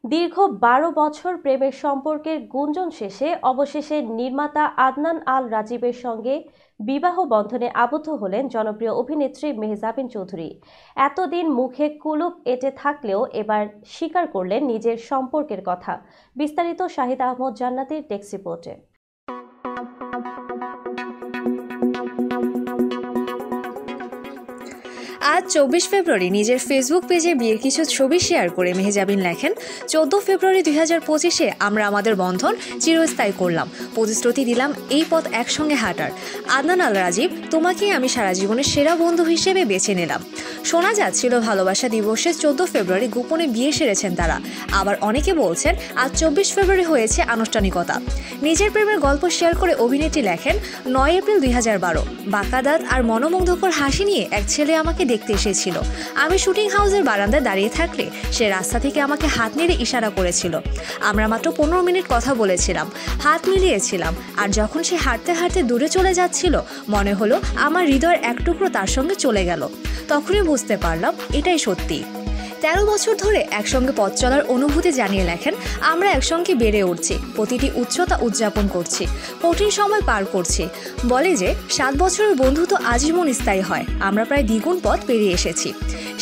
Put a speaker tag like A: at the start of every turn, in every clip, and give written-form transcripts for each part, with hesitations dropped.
A: দীর্ঘ ১২ বছর প্রেমের সম্পর্কের গুঞ্জন শেষে অবশেষে নির্মাতা আদনান আল রাজীবের সঙ্গে বিবাহ বন্ধনে আবদ্ধ হলেন জনপ্রিয় অভিনেত্রী মেহজাবিন চৌধুরী। এতদিন মুখে কুলুপ এঁটে থাকলেও এবার স্বীকার করলেন নিজের সম্পর্কের কথা। বিস্তারিত শাহিদ আহমদ জান্নাতীর টেক্সট রিপোর্টে।
B: আজ ২৪ ফেব্রুয়ারি নিজের ফেসবুক পেজে বিয়ের কিছু ছবি শেয়ার করে মেহজাবিন লেখেন, ১৪ ফেব্রুয়ারি ২০২৫-এ আমরা আমাদের বন্ধন চিরস্থায়ী করলাম। প্রতিশ্রুতি দিলাম এই পথ একসঙ্গে হাঁটার। আদনান আল রাজীব, তোমাকেই আমি সারা জীবনের সেরা বন্ধু হিসেবে বেছে নিলাম। শোনা যাচ্ছিল ভালোবাসা দিবসে ১৪ ফেব্রুয়ারি গোপনে বিয়ে সেরেছেন তারা। আবার অনেকে বলছেন আজ ২৪ ফেব্রুয়ারি হয়েছে আনুষ্ঠানিকতা। নিজের প্রেমের গল্প শেয়ার করে অভিনেত্রী লেখেন, ৯ এপ্রিল ২০১২ বাঁকা দাঁত আর মনোমুগ্ধকর হাসি নিয়ে এক ছেলে আমাকে দেখতে এসেছিল। আমি শুটিং হাউসের বারান্দায় দাঁড়িয়ে থাকলে সে রাস্তা থেকে আমাকে হাত নেড়ে ইশারা করেছিল। আমরা মাত্র ১৫ মিনিট কথা বলেছিলাম, হাত মিলিয়েছিলাম, আর যখন সে হাঁটতে হাঁটতে দূরে চলে যাচ্ছিল মনে হলো আমার হৃদয়ের এক টুকরো তার সঙ্গে চলে গেল। তখনই বুঝতে পারলাম এটাই সত্যি। ১৩ বছর ধরে একসঙ্গে পথ চলার অনুভূতি জানিয়ে লেখেন, আমরা একসঙ্গে বেড়ে উঠছি, প্রতিটি উচ্চতা উদযাপন করছি, কঠিন সময় পার করছি। বলে যে ৭ বছরের বন্ধুত্ব আজীবন স্থায়ী হয়। আমরা প্রায় দ্বিগুণ পথ পেরিয়ে এসেছি।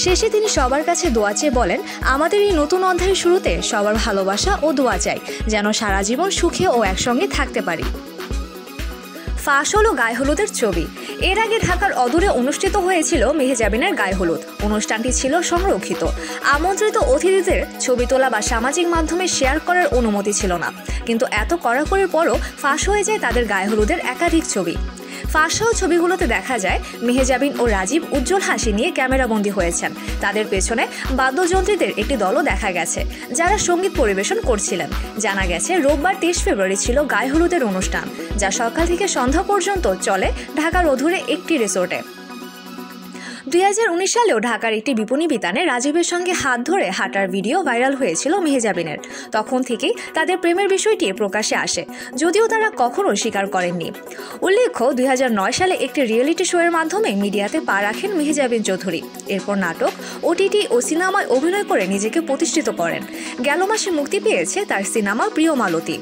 B: শেষে তিনি সবার কাছে দোয়া চেয়ে বলেন, আমাদের এই নতুন অধ্যায়ের শুরুতে সবার ভালোবাসা ও দোয়া চাই, যেন সারা জীবন সুখে ও একসঙ্গে থাকতে পারি। ফাঁস হলো গায়ে হলুদের ছবি। এর আগে ঢাকার অদূরে অনুষ্ঠিত হয়েছিল মেহজাবিনের গায়ে হলুদ। অনুষ্ঠানটি ছিল সংরক্ষিত। আমন্ত্রিত অতিথিদের ছবি তোলা বা সামাজিক মাধ্যমে শেয়ার করার অনুমতি ছিল না। কিন্তু এত কড়াকড়ির পরও ফাঁস হয়ে যায় তাদের গায়ে হলুদের একাধিক ছবি। ফাঁস হওয়া ছবিগুলোতে দেখা যায় মেহজাবিন ও রাজীব উজ্জ্বল হাসি নিয়ে ক্যামেরাবন্দী হয়েছেন। তাদের পেছনে বাদ্যযন্ত্রীদের একটি দলও দেখা গেছে, যারা সঙ্গীত পরিবেশন করছিলেন। জানা গেছে রোববার ২৩ ফেব্রুয়ারি ছিল গায়ে হলুদের অনুষ্ঠান, যা সকাল থেকে সন্ধ্যা পর্যন্ত চলে ঢাকার অদূরে একটি রিসোর্টে। ২০১৯ সালেও ঢাকার একটি বিপণী বিতানে রাজীবের সঙ্গে হাত ধরে হাঁটার ভিডিও ভাইরাল হয়েছিল মেহজাবিনের। তখন থেকেই তাদের প্রেমের বিষয়টি প্রকাশ্যে আসে, যদিও তারা কখনো স্বীকার করেননি। উল্লেখ্য, ২০০৯ সালে একটি রিয়েলিটি শোয়ের মাধ্যমে মিডিয়াতে পা রাখেন মেহজাবিন চৌধুরী। এরপর নাটক, ওটিটি ও সিনেমায় অভিনয় করে নিজেকে প্রতিষ্ঠিত করেন। গেল মাসে মুক্তি পেয়েছে তার সিনেমা প্রিয় মালতী।